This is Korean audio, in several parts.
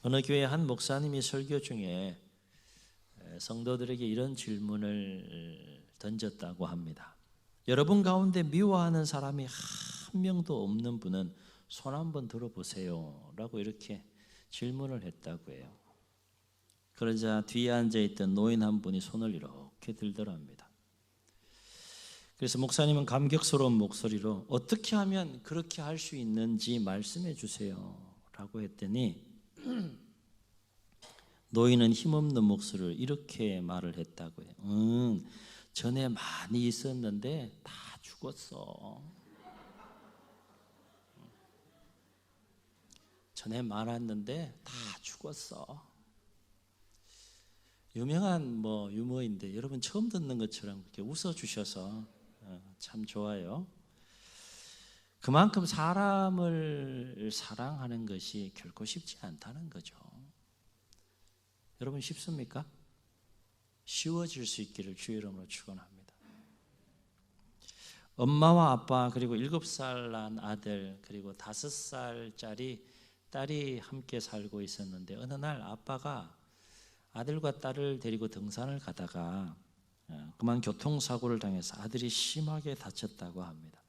어느 교회 한 목사님이 설교 중에 성도들에게 이런 질문을 던졌다고 합니다. 여러분 가운데 미워하는 사람이 한 명도 없는 분은 손 한번 들어보세요 라고 이렇게 질문을 했다고 해요. 그러자 뒤에 앉아있던 노인 한 분이 손을 이렇게 들더랍니다. 그래서 목사님은 감격스러운 목소리로 어떻게 하면 그렇게 할 수 있는지 말씀해 주세요 라고 했더니 노인은 힘없는 목소리를 이렇게 말을 했다고 해요. 전에 많이 있었는데 다 죽었어. 전에 많았는데 다 죽었어. 유명한 유머인데 여러분 처음 듣는 것처럼 이렇게 웃어주셔서 참 좋아요. 그만큼 사람을 사랑하는 것이 결코 쉽지 않다는 거죠. 여러분 쉽습니까? 쉬워질 수 있기를 주의 이름으로 축원합니다. 엄마와 아빠 그리고 7살 난 아들 그리고 5살짜리 딸이 함께 살고 있었는데 어느 날 아빠가 아들과 딸을 데리고 등산을 가다가 그만 교통사고를 당해서 아들이 심하게 다쳤다고 합니다.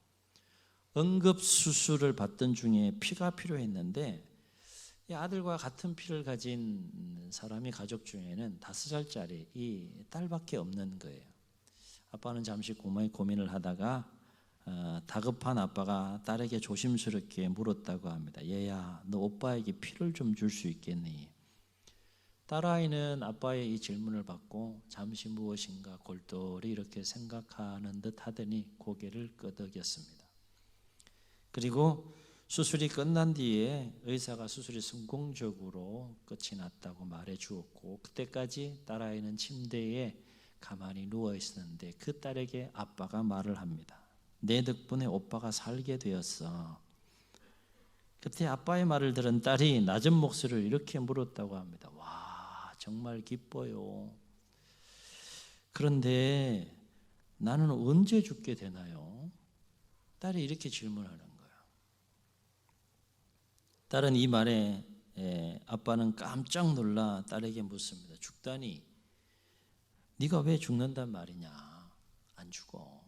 응급수술을 받던 중에 피가 필요했는데 이 아들과 같은 피를 가진 사람이 가족 중에는 5살짜리 이 딸밖에 없는 거예요. 아빠는 잠시 고민을 하다가 다급한 아빠가 딸에게 조심스럽게 물었다고 합니다. 얘야, 너 오빠에게 피를 좀 줄 수 있겠니? 딸아이는 아빠의 이 질문을 받고 잠시 무엇인가 골똘히 이렇게 생각하는 듯 하더니 고개를 끄덕였습니다. 그리고 수술이 끝난 뒤에 의사가 수술이 성공적으로 끝이 났다고 말해 주었고 그때까지 딸아이는 침대에 가만히 누워 있었는데 그 딸에게 아빠가 말을 합니다. 내 덕분에 오빠가 살게 되었어. 그때 아빠의 말을 들은 딸이 낮은 목소리를 이렇게 물었다고 합니다. 와, 정말 기뻐요. 그런데 나는 언제 죽게 되나요? 딸이 이렇게 질문하는 거예요. 딸은 이 말에 아빠는 깜짝 놀라 딸에게 묻습니다. 죽다니 네가 왜 죽는단 말이냐? 안 죽어.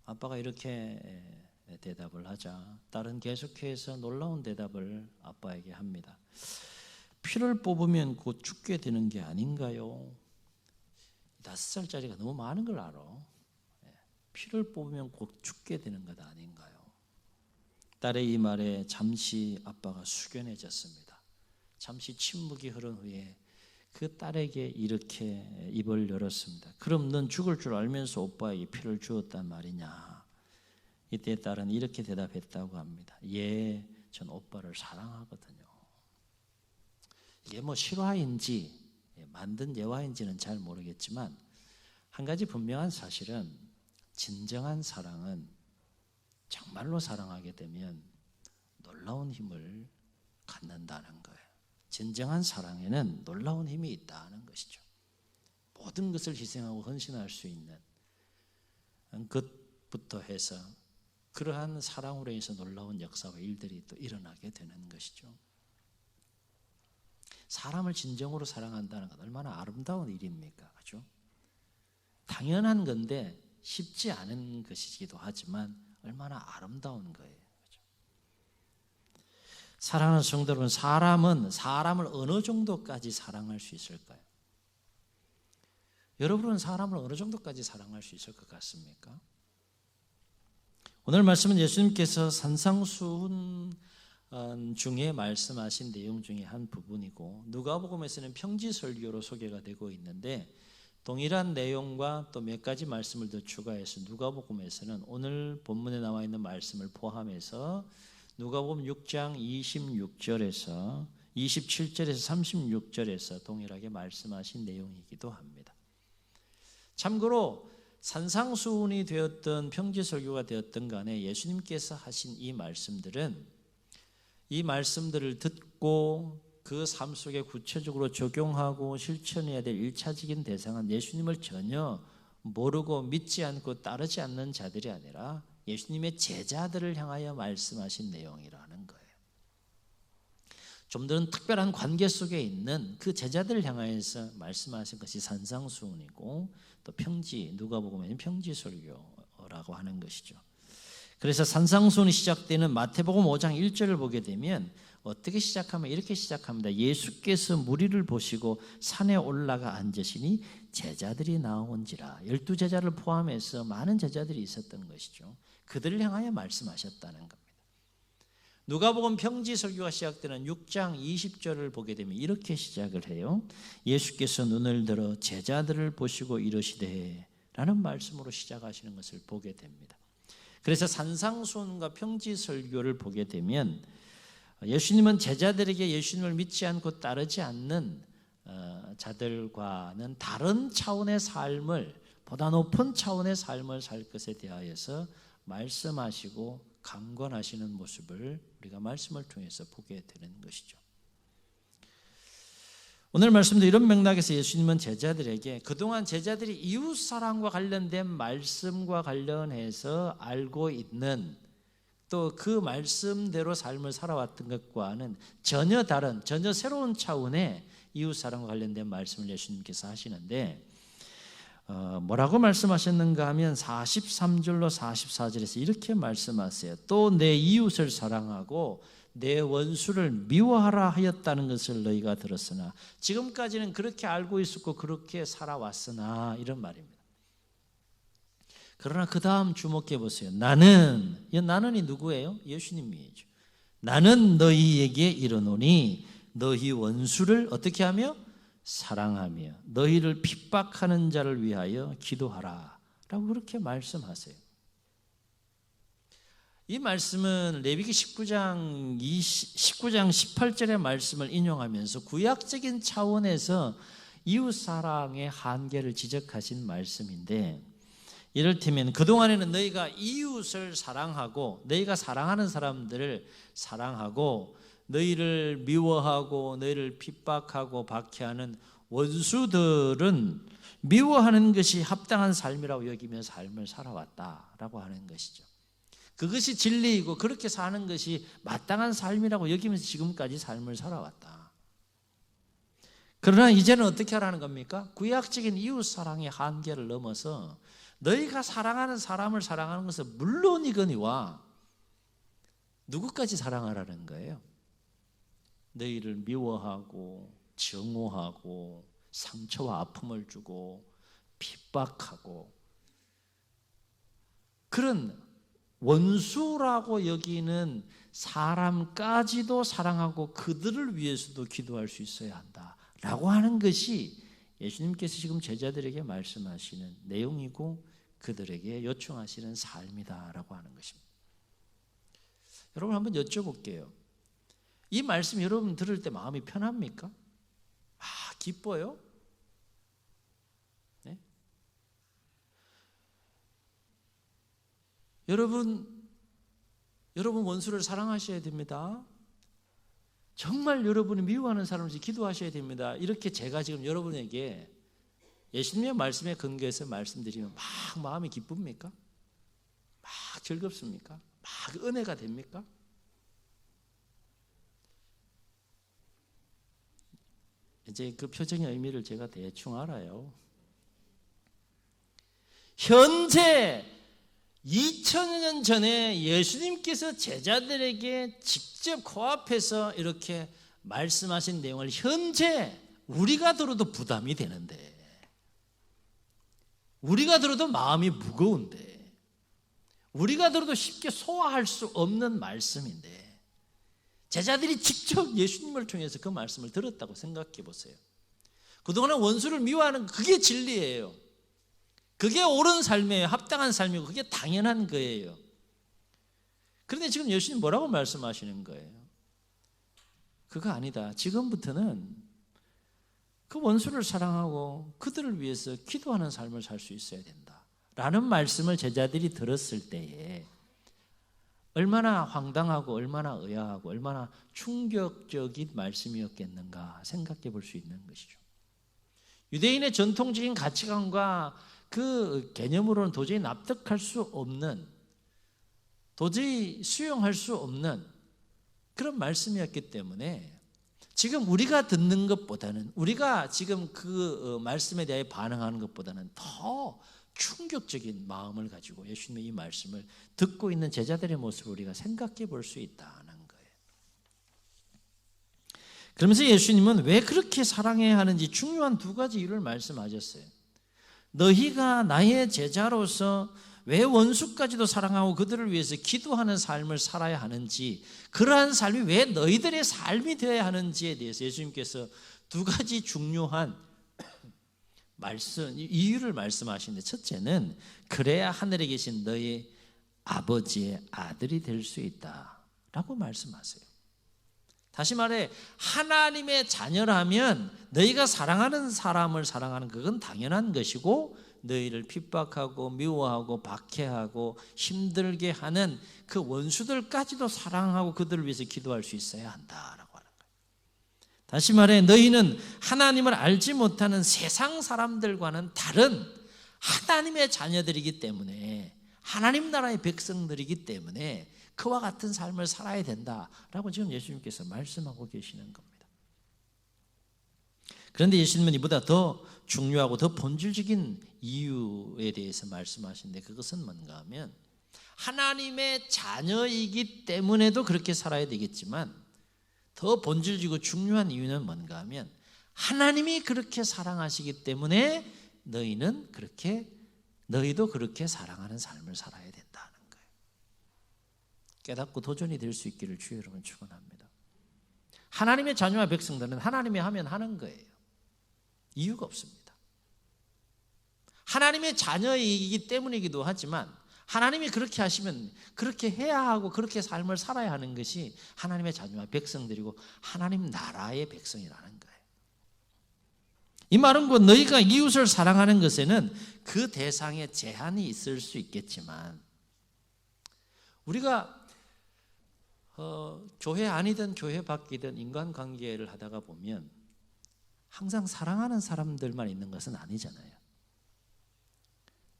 아빠가 이렇게 대답을 하자 딸은 계속해서 놀라운 대답을 아빠에게 합니다. 피를 뽑으면 곧 죽게 되는 게 아닌가요? 5살짜리가 너무 많은 걸 알아. 피를 뽑으면 곧 죽게 되는 것 아닌가요? 딸의 이 말에 잠시 아빠가 숙연해졌습니다. 잠시 침묵이 흐른 후에 그 딸에게 이렇게 입을 열었습니다. 그럼 넌 죽을 줄 알면서 오빠에게 피를 주었단 말이냐? 이때 딸은 이렇게 대답했다고 합니다. 예, 전 오빠를 사랑하거든요. 이게 실화인지 만든 예화인지는 잘 모르겠지만 한 가지 분명한 사실은 진정한 사랑은 정말로 사랑하게 되면 놀라운 힘을 갖는다는 거예요. 진정한 사랑에는 놀라운 힘이 있다는 것이죠. 모든 것을 희생하고 헌신할 수 있는 것부터 해서 그러한 사랑으로 인해서 놀라운 역사와 일들이 또 일어나게 되는 것이죠. 사람을 진정으로 사랑한다는 것 얼마나 아름다운 일입니까? 그렇죠? 당연한 건데 쉽지 않은 것이기도 하지만 얼마나 아름다운 거예요. 그렇죠? 사랑하는 성도 여러분, 사람을 어느 정도까지 사랑할 수 있을까요? 여러분은 사람을 어느 정도까지 사랑할 수 있을 것 같습니까? 오늘 말씀은 예수님께서 산상수훈 중에 말씀하신 내용 중에 한 부분이고 누가복음에서는 평지설교로 소개가 되고 있는데 동일한 내용과 또 몇 가지 말씀을 더 추가해서 누가복음에서는 오늘 본문에 나와 있는 말씀을 포함해서 누가복음 6장 26절에서 27절에서 36절에서 동일하게 말씀하신 내용이기도 합니다. 참고로 산상수훈이 되었던 평지설교가 되었던 간에 예수님께서 하신 이 말씀들을 듣고 그 삶 속에 구체적으로 적용하고 실천해야 될 1차적인 대상은 예수님을 전혀 모르고 믿지 않고 따르지 않는 자들이 아니라 예수님의 제자들을 향하여 말씀하신 내용이라는 거예요. 좀 더 특별한 관계 속에 있는 그 제자들을 향하여서 말씀하신 것이 산상수훈이고 또 평지, 누가복음에는 평지설교라고 하는 것이죠. 그래서 산상수훈이 시작되는 마태복음 5장 1절을 보게 되면 어떻게 시작하면 이렇게 시작합니다. 예수께서 무리를 보시고 산에 올라가 앉으시니 제자들이 나온지라. 12제자를 포함해서 많은 제자들이 있었던 것이죠. 그들을 향하여 말씀하셨다는 겁니다. 누가복음 평지설교가 시작되는 6장 20절을 보게 되면 이렇게 시작을 해요. 예수께서 눈을 들어 제자들을 보시고 이르시되 라는 말씀으로 시작하시는 것을 보게 됩니다. 그래서 산상수훈과 평지설교를 보게 되면 예수님은 제자들에게 예수님을 믿지 않고 따르지 않는 자들과는 다른 차원의 삶을, 보다 높은 차원의 삶을 살 것에 대하여서 말씀하시고 강권하시는 모습을 우리가 말씀을 통해서 보게 되는 것이죠. 오늘 말씀도 이런 맥락에서 예수님은 제자들에게 그동안 제자들이 이웃사랑과 관련된 말씀과 관련해서 알고 있는 또 그 말씀대로 삶을 살아왔던 것과는 전혀 다른, 전혀 새로운 차원의 이웃사랑과 관련된 말씀을 예수님께서 하시는데 뭐라고 말씀하셨는가 하면 43절로 44절에서 이렇게 말씀하세요. 또 내 이웃을 사랑하고 내 원수를 미워하라 하였다는 것을 너희가 들었으나 지금까지는 그렇게 알고 있었고 그렇게 살아왔으나 이런 말입니다. 그러나 그 다음 주목해 보세요. 나는이 누구예요? 예수님이죠. 나는 너희에게 이르노니 너희 원수를 어떻게 하며? 사랑하며 너희를 핍박하는 자를 위하여 기도하라 라고 그렇게 말씀하세요. 이 말씀은 레위기 19장 18절의 말씀을 인용하면서 구약적인 차원에서 이웃사랑의 한계를 지적하신 말씀인데, 이를테면 그동안에는 너희가 이웃을 사랑하고 너희가 사랑하는 사람들을 사랑하고 너희를 미워하고 너희를 핍박하고 박해하는 원수들은 미워하는 것이 합당한 삶이라고 여기며 삶을 살아왔다라고 하는 것이죠. 그것이 진리이고 그렇게 사는 것이 마땅한 삶이라고 여기면서 지금까지 삶을 살아왔다. 그러나 이제는 어떻게 하라는 겁니까? 구약적인 이웃사랑의 한계를 넘어서 너희가 사랑하는 사람을 사랑하는 것은 물론이거니와 누구까지 사랑하라는 거예요? 너희를 미워하고 증오하고 상처와 아픔을 주고 핍박하고 그런 원수라고 여기는 사람까지도 사랑하고 그들을 위해서도 기도할 수 있어야 한다라고 하는 것이 예수님께서 지금 제자들에게 말씀하시는 내용이고 그들에게 요청하시는 삶이다라고 하는 것입니다. 여러분 한번 여쭤볼게요. 이 말씀 여러분 들을 때 마음이 편합니까? 기뻐요? 네? 여러분 원수를 사랑하셔야 됩니다. 정말 여러분이 미워하는 사람을 기도하셔야 됩니다. 이렇게 제가 지금 여러분에게 예수님의 말씀에 근거해서 말씀드리면 막 마음이 기쁩니까? 막 즐겁습니까? 막 은혜가 됩니까? 이제 그 표정의 의미를 제가 대충 알아요. 현재 2000년 전에 예수님께서 제자들에게 직접 코앞에서 이렇게 말씀하신 내용을 현재 우리가 들어도 부담이 되는데, 우리가 들어도 마음이 무거운데, 우리가 들어도 쉽게 소화할 수 없는 말씀인데 제자들이 직접 예수님을 통해서 그 말씀을 들었다고 생각해 보세요. 그동안은 원수를 미워하는 그게 진리예요. 그게 옳은 삶이에요. 합당한 삶이고 그게 당연한 거예요. 그런데 지금 예수님 뭐라고 말씀하시는 거예요? 그거 아니다. 지금부터는 그 원수를 사랑하고 그들을 위해서 기도하는 삶을 살 수 있어야 된다 라는 말씀을 제자들이 들었을 때에 얼마나 황당하고 얼마나 의아하고 얼마나 충격적인 말씀이었겠는가 생각해 볼 수 있는 것이죠. 유대인의 전통적인 가치관과 그 개념으로는 도저히 납득할 수 없는, 도저히 수용할 수 없는 그런 말씀이었기 때문에 지금 우리가 듣는 것보다는, 우리가 지금 그 말씀에 대해 반응하는 것보다는 더 충격적인 마음을 가지고 예수님의 이 말씀을 듣고 있는 제자들의 모습을 우리가 생각해 볼 수 있다는 거예요. 그러면서 예수님은 왜 그렇게 사랑해야 하는지 중요한 두 가지 이유를 말씀하셨어요. 너희가 나의 제자로서 왜 원수까지도 사랑하고 그들을 위해서 기도하는 삶을 살아야 하는지, 그러한 삶이 왜 너희들의 삶이 되어야 하는지에 대해서 예수님께서 두 가지 중요한 이유를 말씀하시는데, 첫째는 그래야 하늘에 계신 너희 아버지의 아들이 될 수 있다라고 말씀하세요. 다시 말해 하나님의 자녀라면 너희가 사랑하는 사람을 사랑하는 그건 당연한 것이고, 너희를 핍박하고 미워하고 박해하고 힘들게 하는 그 원수들까지도 사랑하고 그들을 위해서 기도할 수 있어야 한다라고 하는 거예요. 다시 말해 너희는 하나님을 알지 못하는 세상 사람들과는 다른 하나님의 자녀들이기 때문에, 하나님 나라의 백성들이기 때문에 그와 같은 삶을 살아야 된다라고 지금 예수님께서 말씀하고 계시는 겁니다. 그런데 예수님은 이보다 더 중요하고 더 본질적인 이유에 대해서 말씀하시는데, 그것은 뭔가 하면 하나님의 자녀이기 때문에도 그렇게 살아야 되겠지만, 더 본질적이고 중요한 이유는 뭔가 하면 하나님이 그렇게 사랑하시기 때문에 너희도 그렇게 사랑하는 삶을 살아야 된다는 거예요. 깨닫고 도전이 될 수 있기를 주의 여러분 축원합니다. 하나님의 자녀와 백성들은 하나님이 하면 하는 거예요. 이유가 없습니다. 하나님의 자녀이기 때문이기도 하지만, 하나님이 그렇게 하시면 그렇게 해야 하고 그렇게 삶을 살아야 하는 것이 하나님의 자녀와 백성들이고 하나님 나라의 백성이라는 거예요. 이 말은 곧 너희가 이웃을 사랑하는 것에는 그 대상에 제한이 있을 수 있겠지만, 우리가 교회 안이든 교회 밖이든 인간관계를 하다가 보면 항상 사랑하는 사람들만 있는 것은 아니잖아요.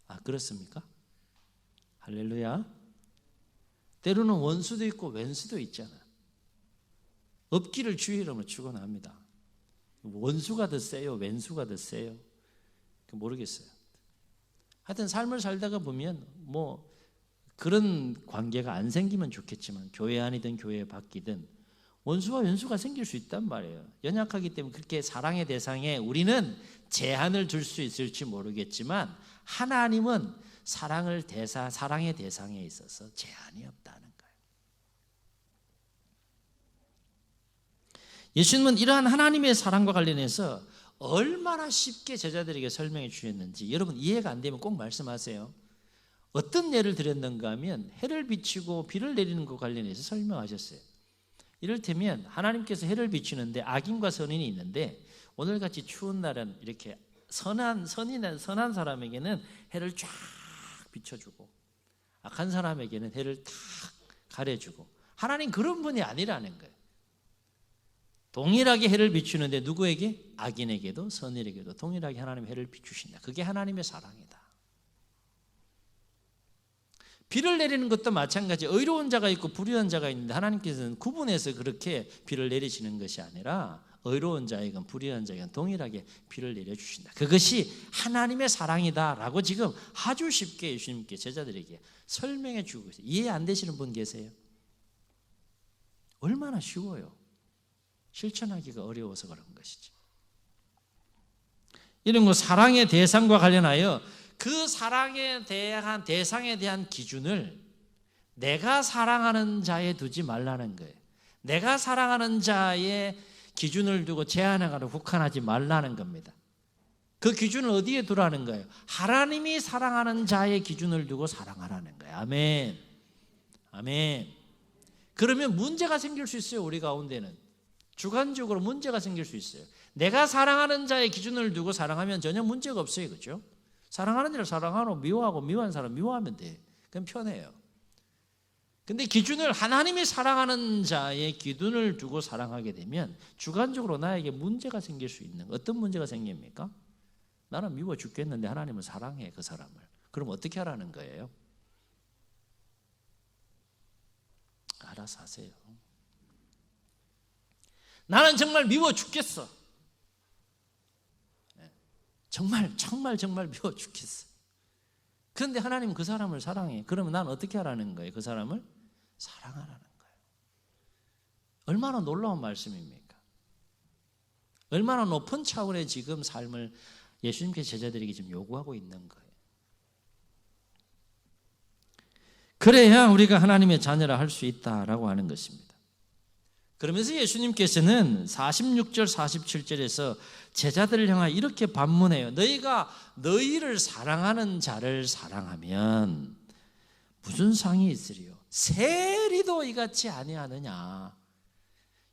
아, 그렇습니까? 할렐루야. 때로는 원수도 있고 왼수도 있잖아. 없기를 주의 이름으로 축원합니다. 원수가 더 세요, 왼수가 더 세요? 모르겠어요. 하여튼 삶을 살다가 보면 뭐 그런 관계가 안 생기면 좋겠지만, 교회 안이든 교회 밖이든 원수와 왼수가 생길 수 있단 말이에요. 연약하기 때문에 그렇게 사랑의 대상에 우리는 제한을 둘 수 있을지 모르겠지만, 하나님은 사랑의 대상에 있어서 제한이 없다는 거예요. 예수님은 이러한 하나님의 사랑과 관련해서 얼마나 쉽게 제자들에게 설명해 주셨는지 여러분 이해가 안 되면 꼭 말씀하세요. 어떤 예를 들었는가 하면 해를 비추고 비를 내리는 것 관련해서 설명하셨어요. 이를테면 하나님께서 해를 비추는데 악인과 선인이 있는데, 오늘같이 추운 날은 이렇게 선한 사람에게는 해를 쫙 비춰주고, 악한 사람에게는 해를 탁 가려주고, 하나님 그런 분이 아니라는 거예요. 동일하게 해를 비추는데 누구에게? 악인에게도 선인에게도 동일하게 하나님 해를 비추신다. 그게 하나님의 사랑이다. 비를 내리는 것도 마찬가지. 의로운 자가 있고 불의한 자가 있는데 하나님께서는 구분해서 그렇게 비를 내리시는 것이 아니라 의로운 자에건 불의한 자에건 동일하게 비를 내려주신다. 그것이 하나님의 사랑이다라고 지금 아주 쉽게 예수님께 제자들에게 설명해 주고 있어요. 이해 안 되시는 분 계세요? 얼마나 쉬워요. 실천하기가 어려워서 그런 것이지. 이런 거 사랑의 대상과 관련하여 그 사랑에 대한 대상에 대한 기준을 내가 사랑하는 자에 두지 말라는 거예요. 내가 사랑하는 자의 기준을 두고 제한하거나 국한하지 말라는 겁니다. 그 기준을 어디에 두라는 거예요? 하나님이 사랑하는 자의 기준을 두고 사랑하라는 거예요. 아멘. 아멘. 그러면 문제가 생길 수 있어요. 우리 가운데는 주관적으로 문제가 생길 수 있어요. 내가 사랑하는 자의 기준을 두고 사랑하면 전혀 문제가 없어요. 그렇죠? 사랑하는 자를 사랑하고 미워하고 미워하는 사람 미워하면 돼. 그럼 편해요. 근데 기준을 하나님이 사랑하는 자의 기준을 두고 사랑하게 되면 주관적으로 나에게 문제가 생길 수 있는, 어떤 문제가 생깁니까? 나는 미워 죽겠는데 하나님은 사랑해 그 사람을. 그럼 어떻게 하라는 거예요? 알아서 하세요. 나는 정말 미워 죽겠어. 정말 미워 죽겠어. 그런데 하나님은 그 사람을 사랑해. 그러면 난 어떻게 하라는 거예요? 그 사람을 사랑하라는 거예요. 얼마나 놀라운 말씀입니까? 얼마나 높은 차원의 지금 삶을 예수님께서 제자들에게 지금 요구하고 있는 거예요. 그래야 우리가 하나님의 자녀라 할 수 있다라고 하는 것입니다. 그러면서 예수님께서는 46절 47절에서 제자들을 향하여 이렇게 반문해요. 너희가 너희를 사랑하는 자를 사랑하면 무슨 상이 있으리요? 세리도 이같이 아니하느냐.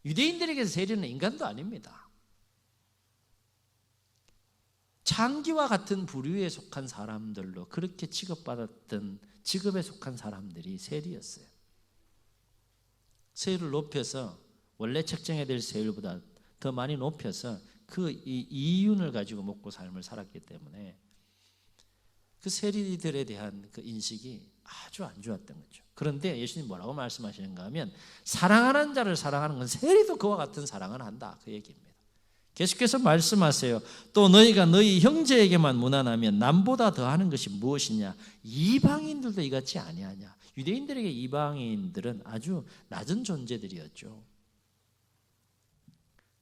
유대인들에게서 세리는 인간도 아닙니다. 창기와 같은 부류에 속한 사람들로 그렇게 취급받았던 직업에 속한 사람들이 세리였어요. 세율을 높여서 원래 책정해야 될 세율보다 더 많이 높여서 그 이윤을 가지고 먹고 삶을 살았기 때문에 그 세리들에 대한 그 인식이 아주 안 좋았던 거죠. 그런데 예수님 뭐라고 말씀하시는가 하면 사랑하는 자를 사랑하는 건 세리도 그와 같은 사랑을 한다, 그 얘기입니다. 계속해서 말씀하세요. 또 너희가 너희 형제에게만 무난하면 남보다 더하는 것이 무엇이냐? 이방인들도 이같이 아니하냐? 유대인들에게 이방인들은 아주 낮은 존재들이었죠.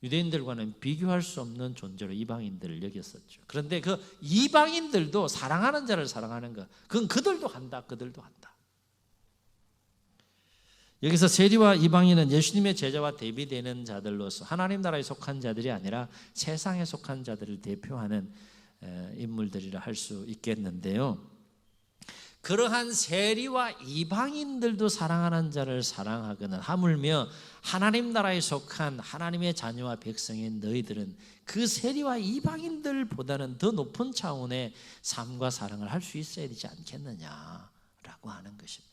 유대인들과는 비교할 수 없는 존재로 이방인들을 여겼었죠. 그런데 그 이방인들도 사랑하는 자를 사랑하는 것, 그건 그들도 한다. 여기서 세리와 이방인은 예수님의 제자와 대비되는 자들로서 하나님 나라에 속한 자들이 아니라 세상에 속한 자들을 대표하는 인물들이라 할 수 있겠는데요. 그러한 세리와 이방인들도 사랑하는 자를 사랑하거나 하물며 하나님 나라에 속한 하나님의 자녀와 백성인 너희들은 그 세리와 이방인들보다는 더 높은 차원의 삶과 사랑을 할 수 있어야 되지 않겠느냐라고 하는 것입니다.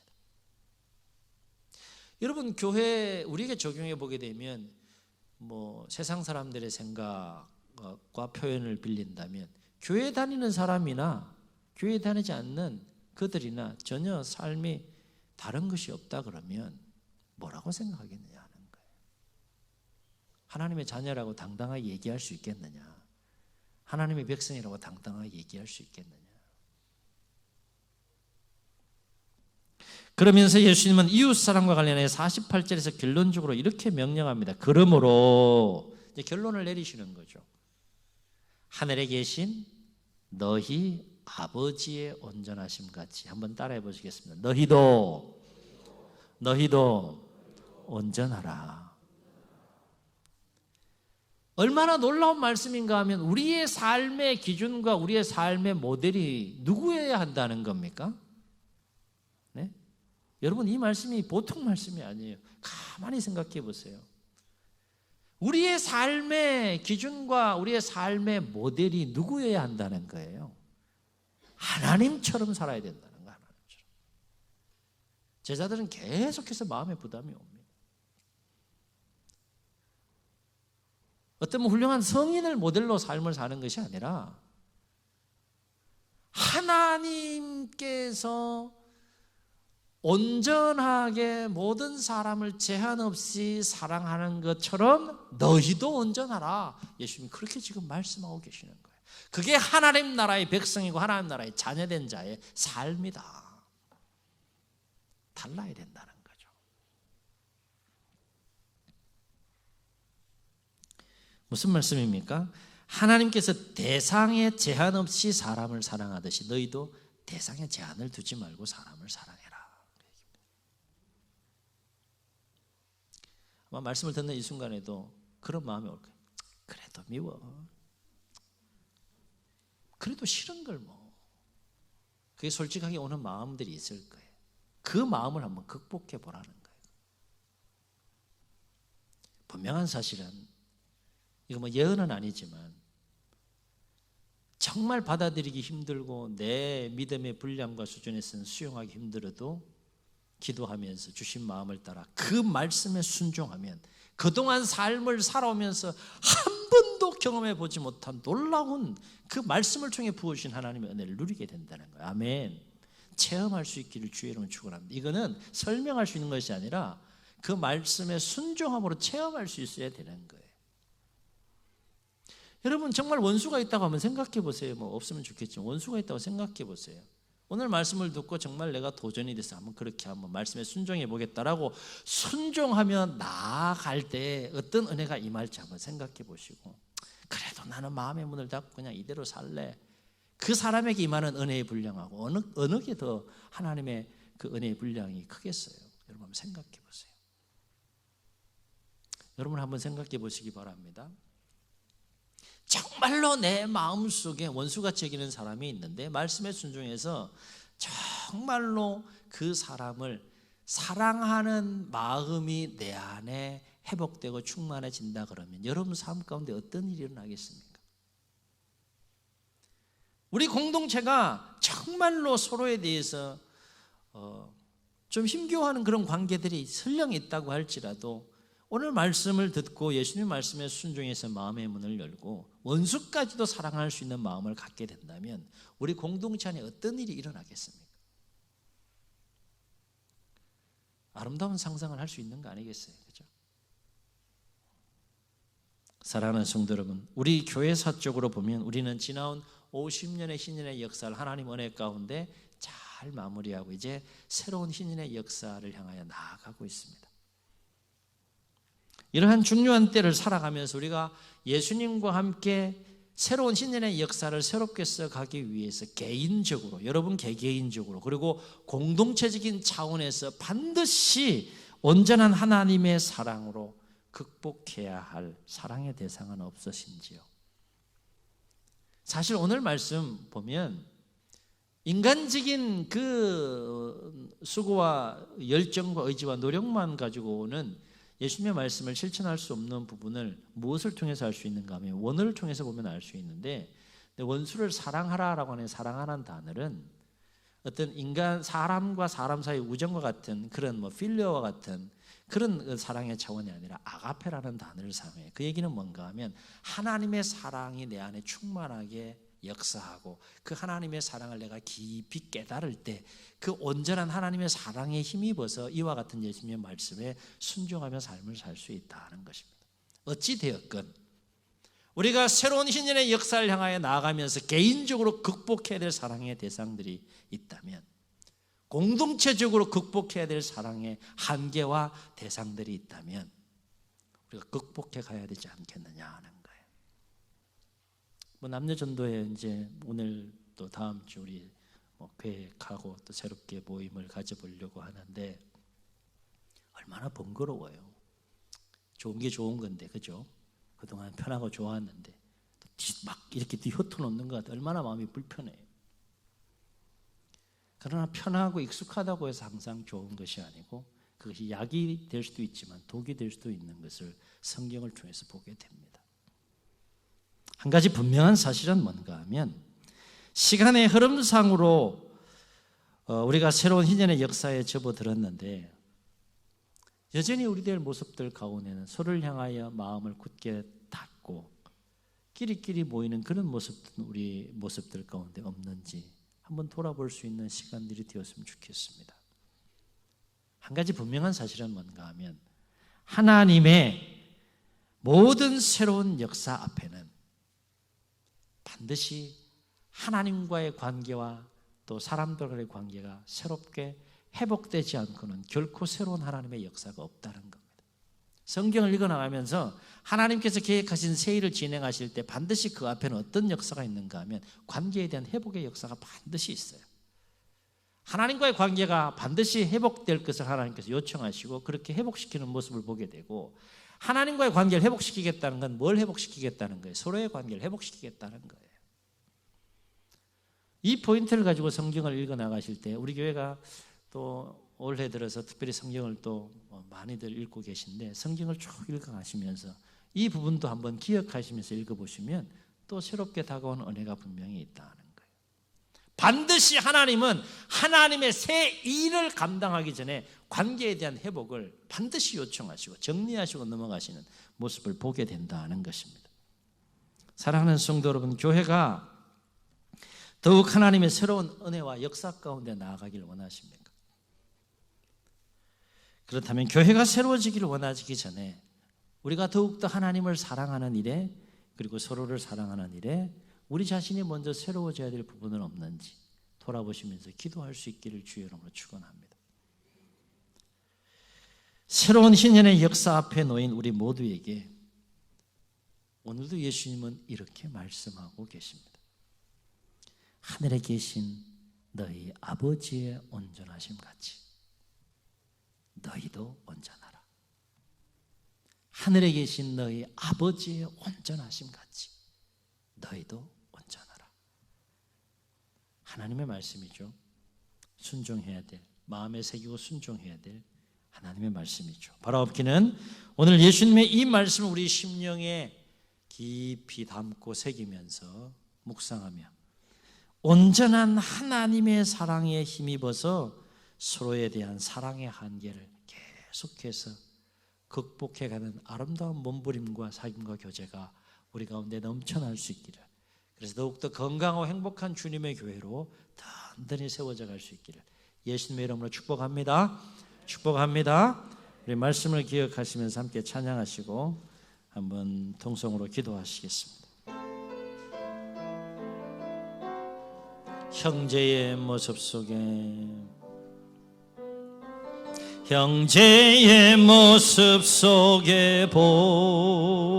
여러분, 교회 우리에게 적용해 보게 되면 세상 사람들의 생각과 표현을 빌린다면 교회 다니는 사람이나 교회 다니지 않는 그들이나 전혀 삶이 다른 것이 없다 그러면 뭐라고 생각하겠느냐 하는 거예요. 하나님의 자녀라고 당당하게 얘기할 수 있겠느냐? 하나님의 백성이라고 당당하게 얘기할 수 있겠느냐? 그러면서 예수님은 이웃사랑과 관련해 48절에서 결론적으로 이렇게 명령합니다. 그러므로 이제 결론을 내리시는 거죠. 하늘에 계신 너희 아버지의 온전하심 같이 한번 따라해 보시겠습니다. 너희도 온전하라. 얼마나 놀라운 말씀인가 하면 우리의 삶의 기준과 우리의 삶의 모델이 누구여야 한다는 겁니까? 네? 여러분, 이 말씀이 보통 말씀이 아니에요. 가만히 생각해 보세요. 우리의 삶의 기준과 우리의 삶의 모델이 누구여야 한다는 거예요. 하나님처럼 살아야 된다는 거예요. 하나님처럼. 제자들은 계속해서 마음에 부담이 옵니다. 어떤 훌륭한 성인을 모델로 삶을 사는 것이 아니라 하나님께서 온전하게 모든 사람을 제한 없이 사랑하는 것처럼 너희도 온전하라. 예수님이 그렇게 지금 말씀하고 계시는 거예요. 그게 하나님 나라의 백성이고 하나님 나라의 자녀된 자의 삶이다. 달라야 된다는 거죠. 무슨 말씀입니까? 하나님께서 대상에 제한 없이 사람을 사랑하듯이 너희도 대상에 제한을 두지 말고 사람을 사랑해라. 아마 말씀을 듣는 이 순간에도 그런 마음이 올 거예요. 그래도 미워. 그래도 싫은 걸 그게 솔직하게 오는 마음들이 있을 거예요. 그 마음을 한번 극복해 보라는 거예요. 분명한 사실은 이거 예언은 아니지만 정말 받아들이기 힘들고 내 믿음의 분량과 수준에서는 수용하기 힘들어도 기도하면서 주신 마음을 따라 그 말씀에 순종하면 그동안 삶을 살아오면서 한 번도 경험해 보지 못한 놀라운 그 말씀을 통해 부어주신 하나님의 은혜를 누리게 된다는 거예요. 아멘. 체험할 수 있기를 주의 이름으로 축원합니다. 이거는 설명할 수 있는 것이 아니라 그 말씀에 순종함으로 체험할 수 있어야 되는 거예요. 여러분 정말 원수가 있다고 한번 생각해 보세요. 뭐 없으면 좋겠지만 원수가 있다고 생각해 보세요. 오늘 말씀을 듣고 정말 내가 도전이 돼서 한번 말씀에 순종해 보겠다라고 순종하며 나아갈 때 어떤 은혜가 임할지 한번 생각해 보시고, 그래도 나는 마음의 문을 닫고 그냥 이대로 살래, 그 사람에게 임하는 은혜의 분량하고 어느 게 더 하나님의 그 은혜의 분량이 크겠어요? 여러분 한번 생각해 보세요. 여러분 한번 생각해 보시기 바랍니다. 정말로 내 마음속에 원수같이 여기는 사람이 있는데 말씀에 순종해서 정말로 그 사람을 사랑하는 마음이 내 안에 회복되고 충만해진다 그러면 여러분 삶 가운데 어떤 일이 일어나겠습니까? 우리 공동체가 정말로 서로에 대해서 좀 힘겨워하는 그런 관계들이 설령 있다고 할지라도 오늘 말씀을 듣고 예수님 말씀에 순종해서 마음의 문을 열고 원수까지도 사랑할 수 있는 마음을 갖게 된다면 우리 공동체 안에 어떤 일이 일어나겠습니까? 아름다운 상상을 할 수 있는 거 아니겠어요? 그죠? 사랑하는 성도 여러분, 우리 교회사적으로 보면 우리는 지나온 50년의 신인의 역사를 하나님 은혜 가운데 잘 마무리하고 이제 새로운 신인의 역사를 향하여 나아가고 있습니다. 이러한 중요한 때를 살아가면서 우리가 예수님과 함께 새로운 신년의 역사를 새롭게 써가기 위해서 개인적으로, 여러분 개개인적으로 그리고 공동체적인 차원에서 반드시 온전한 하나님의 사랑으로 극복해야 할 사랑의 대상은 없으신지요? 사실 오늘 말씀 보면 인간적인 그 수고와 열정과 의지와 노력만 가지고 오는 예수님의 말씀을 실천할 수 없는 부분을 무엇을 통해서 알 수 있는가 하면 원어를 통해서 보면 알 수 있는데, 원수를 사랑하라라고 하는 사랑하라는 단어는 어떤 인간 사람과 사람 사이 우정과 같은 그런 필리어와 같은 그런 사랑의 차원이 아니라 아가페라는 단어를 사용해요. 그 얘기는 뭔가 하면 하나님의 사랑이 내 안에 충만하게 역사하고 그 하나님의 사랑을 내가 깊이 깨달을 때 그 온전한 하나님의 사랑에 힘입어서 이와 같은 예수님의 말씀에 순종하며 삶을 살 수 있다는 것입니다. 어찌 되었건 우리가 새로운 신년의 역사를 향하여 나아가면서 개인적으로 극복해야 될 사랑의 대상들이 있다면 공동체적으로 극복해야 될 사랑의 한계와 대상들이 있다면 우리가 극복해 가야 되지 않겠느냐 하는 거예요. 남녀 전도회 이제 오늘 또 다음 주 우리 계획하고 또 새롭게 모임을 가져보려고 하는데 얼마나 번거로워요. 좋은 게 좋은 건데, 그죠? 그동안 편하고 좋았는데 막 이렇게 흩어놓는 것 같아. 얼마나 마음이 불편해요. 그러나 편하고 익숙하다고 해서 항상 좋은 것이 아니고 그것이 약이 될 수도 있지만 독이 될 수도 있는 것을 성경을 통해서 보게 됩니다. 한 가지 분명한 사실은 뭔가 하면 시간의 흐름상으로 우리가 새로운 희년의 역사에 접어들었는데 여전히 우리들 모습들 가운데는 서로를 향하여 마음을 굳게 닫고 끼리끼리 모이는 그런 모습들은 우리 모습들 가운데 없는지 한번 돌아볼 수 있는 시간들이 되었으면 좋겠습니다. 한 가지 분명한 사실은 뭔가 하면 하나님의 모든 새로운 역사 앞에는 반드시 하나님과의 관계와 또 사람들과의 관계가 새롭게 회복되지 않고는 결코 새로운 하나님의 역사가 없다는 겁니다. 성경을 읽어나가면서 하나님께서 계획하신 새 일을 진행하실 때 반드시 그 앞에는 어떤 역사가 있는가 하면 관계에 대한 회복의 역사가 반드시 있어요. 하나님과의 관계가 반드시 회복될 것을 하나님께서 요청하시고 그렇게 회복시키는 모습을 보게 되고, 하나님과의 관계를 회복시키겠다는 건 뭘 회복시키겠다는 거예요? 서로의 관계를 회복시키겠다는 거예요. 이 포인트를 가지고 성경을 읽어나가실 때 우리 교회가 또 올해 들어서 특별히 성경을 또 많이들 읽고 계신데 성경을 쭉 읽어가시면서 이 부분도 한번 기억하시면서 읽어보시면 또 새롭게 다가오는 은혜가 분명히 있다는 거예요. 반드시 하나님은 하나님의 새 일을 감당하기 전에 관계에 대한 회복을 반드시 요청하시고 정리하시고 넘어가시는 모습을 보게 된다는 것입니다. 사랑하는 성도 여러분, 교회가 더욱 하나님의 새로운 은혜와 역사 가운데 나아가기를 원하십니까? 그렇다면 교회가 새로워지기를 원하기 전에 우리가 더욱더 하나님을 사랑하는 일에 그리고 서로를 사랑하는 일에 우리 자신이 먼저 새로워져야 될 부분은 없는지 돌아보시면서 기도할 수 있기를 주의 이름으로 축원합니다. 새로운 신년의 역사 앞에 놓인 우리 모두에게 오늘도 예수님은 이렇게 말씀하고 계십니다. 하늘에 계신 너희 아버지의 온전하심 같이 너희도 온전하라. 하늘에 계신 너희 아버지의 온전하심 같이 너희도 온전하라. 하나님의 말씀이죠. 순종해야 될, 마음에 새기고 순종해야 될 하나님의 말씀이죠. 바라옵기는 오늘 예수님의 이 말씀을 우리 심령에 깊이 담고 새기면서 묵상하며 온전한 하나님의 사랑에 힘입어서 서로에 대한 사랑의 한계를 계속해서 극복해가는 아름다운 몸부림과 사귐과 교제가 우리 가운데 넘쳐날 수 있기를, 그래서 더욱더 건강하고 행복한 주님의 교회로 든든히 세워져 갈 수 있기를 예수님의 이름으로 축복합니다. 축복합니다. 우리 말씀을 기억하시면서 함께 찬양하시고 한번 통성으로 기도하시겠습니다. 형제의 모습 속에 보이는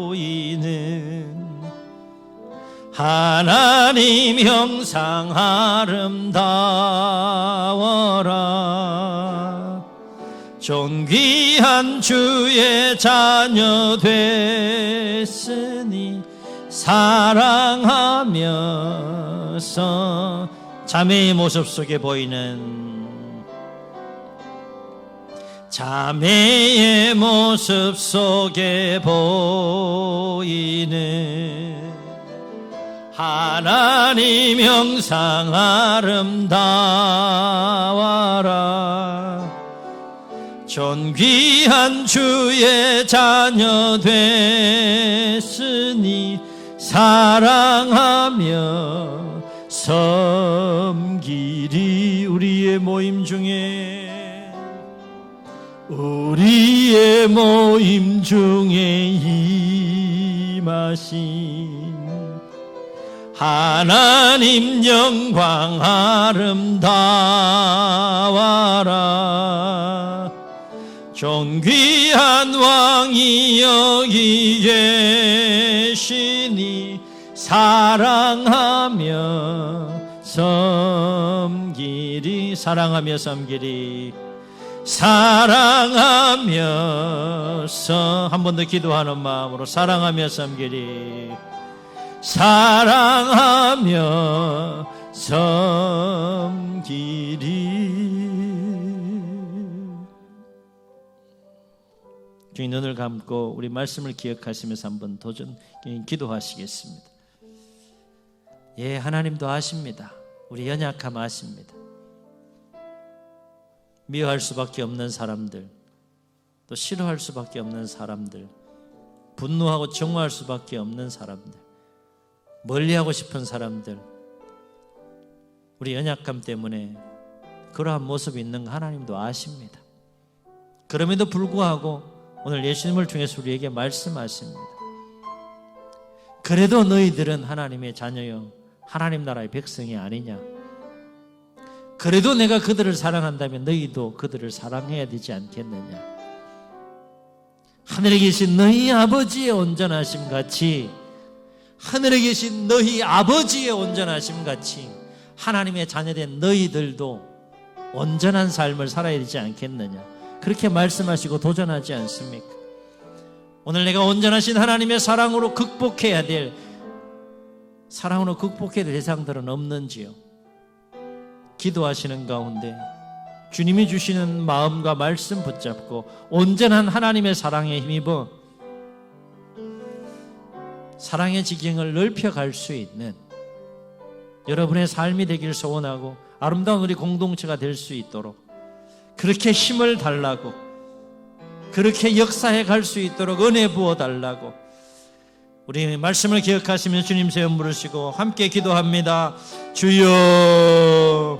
하나님 형상 아름다워라. 존귀한 주의 자녀 됐으니 사랑하면서 자매의 모습 속에 보이는 자매의 모습 속에 보이는 하나님 형상 아름다워라. 존귀한 주의 자녀 됐으니 사랑하며 섬기리. 우리의 모임 중에 임하신 하나님 영광 아름다워라. 존귀한 왕이 여기 계시니 사랑하며 섬기리. 사랑하며 섬기리. 사랑하면서 한 번 더 기도하는 마음으로 사랑하며 섬기리. 사랑하며 섬기리. 주님 눈을 감고 우리 말씀을 기억하시면서 한번 도전 기도하시겠습니다. 예, 하나님도 아십니다. 우리 연약함 아십니다. 미워할 수밖에 없는 사람들, 또 싫어할 수밖에 없는 사람들, 분노하고 정오할 수밖에 없는 사람들, 멀리하고 싶은 사람들, 우리 연약함 때문에 그러한 모습이 있는 거 하나님도 아십니다. 그럼에도 불구하고 오늘 예수님을 통해서 우리에게 말씀하십니다. 그래도 너희들은 하나님의 자녀요 하나님 나라의 백성이 아니냐. 그래도 내가 그들을 사랑한다면 너희도 그들을 사랑해야 되지 않겠느냐. 하늘에 계신 너희 아버지의 온전하심 같이, 하늘에 계신 너희 아버지의 온전하심 같이 하나님의 자녀된 너희들도 온전한 삶을 살아야 되지 않겠느냐. 그렇게 말씀하시고 도전하지 않습니까? 오늘 내가 온전하신 하나님의 사랑으로 극복해야 될 대상들은 없는지요? 기도하시는 가운데 주님이 주시는 마음과 말씀 붙잡고 온전한 하나님의 사랑에 힘입어 사랑의 지경을 넓혀갈 수 있는 여러분의 삶이 되길 소원하고 아름다운 우리 공동체가 될 수 있도록 그렇게 힘을 달라고, 그렇게 역사해 갈 수 있도록 은혜 부어 달라고 우리 말씀을 기억하시며 주님 세 번 부르시고 함께 기도합니다. 주여.